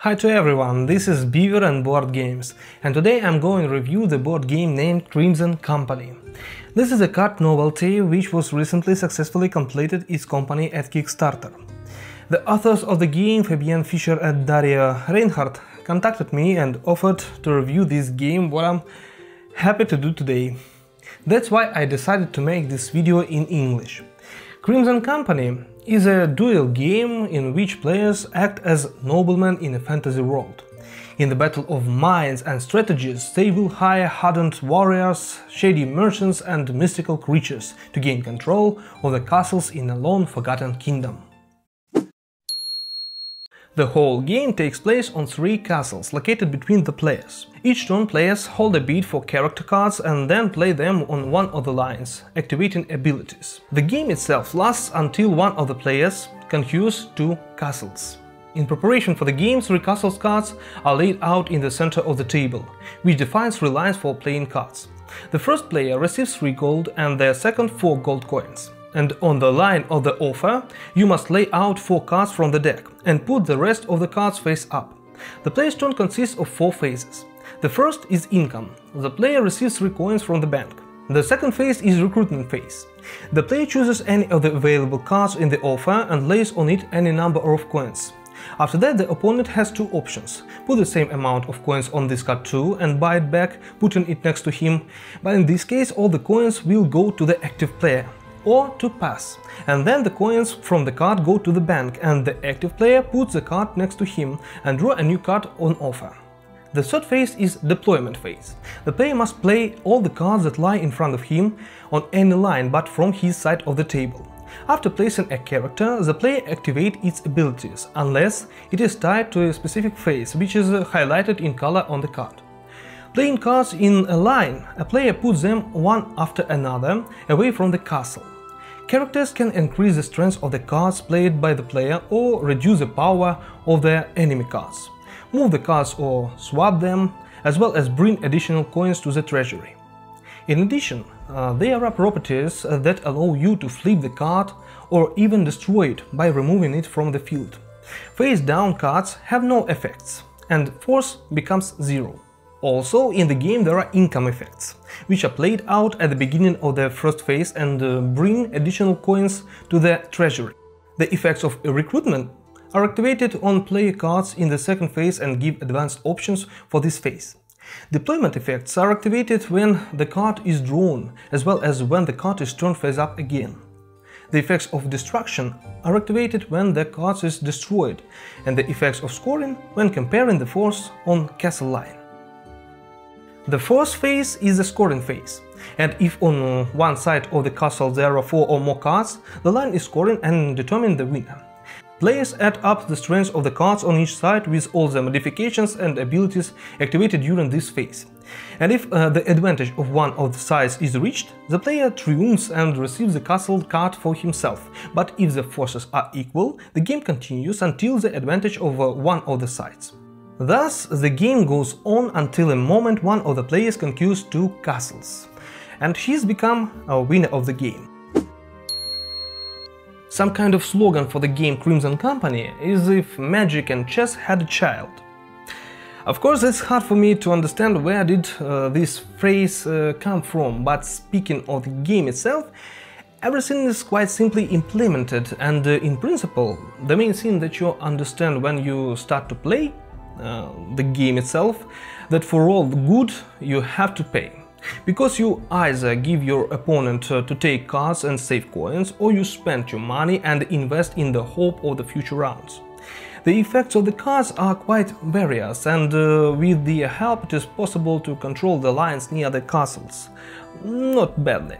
Hi to everyone, this is Beaver and Board Games, and today I'm going to review the board game named Crimson Company. This is a card novelty which was recently successfully completed its company at Kickstarter. The authors of the game, Fabian Fischer and Daria Reinhardt, contacted me and offered to review this game, what I'm happy to do today. That's why I decided to make this video in English. Crimson Company is a duel game in which players act as noblemen in a fantasy world. In the battle of minds and strategies, they will hire hardened warriors, shady merchants and mystical creatures to gain control of the castles in a long-forgotten kingdom. The whole game takes place on 3 castles located between the players. Each turn players hold a bead for character cards and then play them on one of the lines, activating abilities. The game itself lasts until one of the players conquers 2 castles. In preparation for the game, 3 castles cards are laid out in the center of the table, which defines 3 lines for playing cards. The first player receives 3 gold and the second 4 gold coins. And on the line of the offer, you must lay out 4 cards from the deck and put the rest of the cards face up. The player's turn consists of 4 phases. The first is income. The player receives 3 coins from the bank. The second phase is recruitment phase. The player chooses any of the available cards in the offer and lays on it any number of coins. After that, the opponent has 2 options: put the same amount of coins on this card too and buy it back, putting it next to him, but in this case all the coins will go to the active player. Or to pass, and then the coins from the card go to the bank and the active player puts the card next to him and draw a new card on offer. The third phase is deployment phase. The player must play all the cards that lie in front of him on any line but from his side of the table. After placing a character, the player activates its abilities, unless it is tied to a specific phase, which is highlighted in color on the card. Playing cards in a line, a player puts them one after another away from the castle. Characters can increase the strength of the cards played by the player or reduce the power of their enemy cards, move the cards or swap them, as well as bring additional coins to the treasury. In addition, there are properties that allow you to flip the card or even destroy it by removing it from the field. Face-down cards have no effects, and force becomes 0. Also, in the game there are income effects, which are played out at the beginning of the first phase and bring additional coins to the treasury. The effects of recruitment are activated on player cards in the second phase and give advanced options for this phase. Deployment effects are activated when the card is drawn, as well as when the card is turned face up again. The effects of destruction are activated when the card is destroyed, and the effects of scoring when comparing the force on castle line. The fourth phase is the scoring phase, and if on one side of the castle there are 4 or more cards, the line is scoring and determining the winner. Players add up the strength of the cards on each side with all the modifications and abilities activated during this phase. And if the advantage of one of the sides is reached, the player triumphs and receives the castle card for himself, but if the forces are equal, the game continues until the advantage of one of the sides. Thus, the game goes on until a moment one of the players conquers 2 castles, and he's become a winner of the game. Some kind of slogan for the game Crimson Company is if magic and chess had a child. Of course, it's hard for me to understand where did this phrase come from, but speaking of the game itself, everything is quite simply implemented, and in principle, the main thing that you understand when you start to play the game itself, that for all good you have to pay. Because you either give your opponent to take cards and save coins, or you spend your money and invest in the hope of the future rounds. The effects of the cards are quite various, and with the help it is possible to control the lines near the castles. Not badly.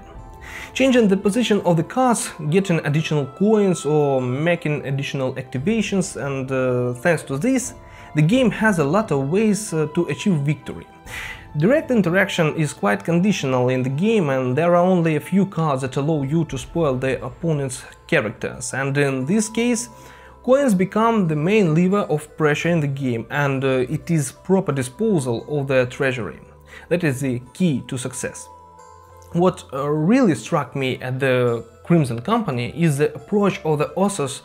Changing the position of the cards, getting additional coins or making additional activations, and thanks to this, the game has a lot of ways to achieve victory. Direct interaction is quite conditional in the game, and there are only a few cards that allow you to spoil the opponent's characters, and in this case, coins become the main lever of pressure in the game, and it is proper disposal of the treasury. That is the key to success. What really struck me at the Crimson Company is the approach of the authors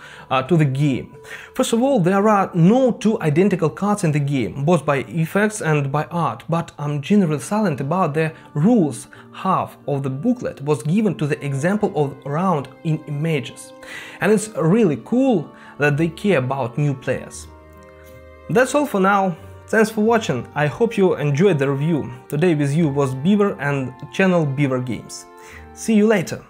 to the game. First of all, there are no two identical cards in the game, both by effects and by art, but I'm generally silent about the rules. Half of the booklet was given to the example of round in images, and it's really cool that they care about new players. That's all for now. Thanks for watching, I hope you enjoyed the review. Today with you was Beaver and channel Beaver Games. See you later!